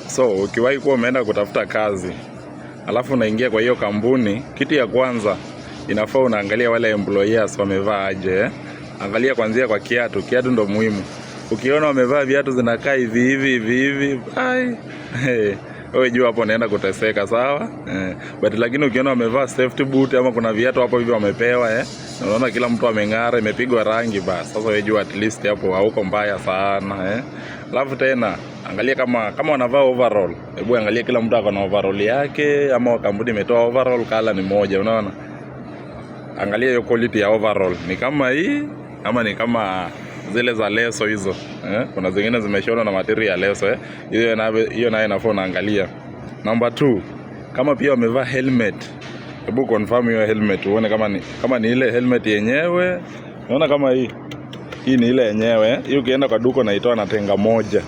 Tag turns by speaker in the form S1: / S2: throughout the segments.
S1: So ukiwahi kuwa umeenda kutafuta kazi, alafu unaingia kwa hiyo kampuni, kitu ya kwanza inafaa unaangalia wale employers wamevaa aje. Angalia kwanzia kwa kiatu, kiatu ndo muhimu. Ukiona wamevaa viatu zinakaa hivi, wewe jua hapo unaenda kuteseka, sawa? But lakini ukiona wamevaa safety boot ama kuna viatu hapo hivi wamepewa, na unaona kila mtu ameng'ara, imepigwa rangi, basi sasa wewe jua at least hapo hauko mbaya sana, Alafu tena angalia kama wanavaa overall. Hebu angalia kila mtu ako na overall yake, ama kampuni imetoa overall color ni moja, unaona? Angalia hiyo quality ya overall. Ni kama hii ama ni kama zile za leso hizo, Kuna zingine zimeshonwa na material ya leso, Hiyo nayo inafaa unaangalia. Number 2, kama pia wamevaa helmet. Hebu confirm hiyo helmet uone kama ni ile helmet yenyewe. Unaona kama hii ni ile yenyewe. Hii ukienda kwa duka naitoa na tenga moja.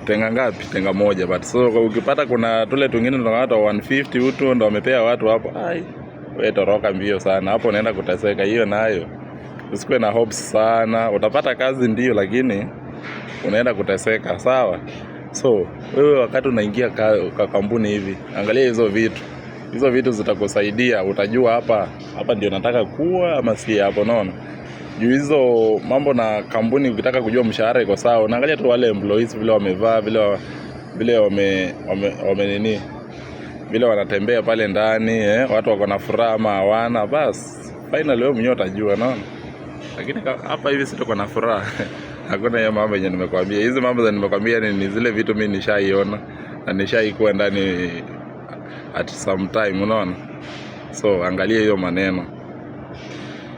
S1: Tenga ngapi? Tenga moja. But so ukipata kuna tule tungine ndo watu 150 utu ndo wamepea watu hapo. Wewe toroka mbio sana. Hapo unaenda kuteseka. Hiyo nayo usikuwe na hopes sana. Utapata kazi ndio, lakini unaenda kuteseka, sawa? So wewe wakati unaingia kwa kampuni hivi, angalia hizo vitu. Hizo vitu zitakusaidia, utajua hapa ndio nataka kuwa ama si hapo, unaona? Juu hizo mambo na kampuni, ukitaka kujua mshahara iko sawa, unaangalia tu wale employees vile wamevaa, vile wanatembea pale ndani, watu wako na furaha ama hawana, bas finally wewe mwenyewe utajua, unaona? Lakini hapa hivi sitakuwa na furaha. Hakuna hiyo mambo yenye nimekwambia. Hizi mambo za nimekwambia ni zile vitu mimi nishaiona na nishaikuwa ndani at some time, unaona? So angalia hiyo maneno.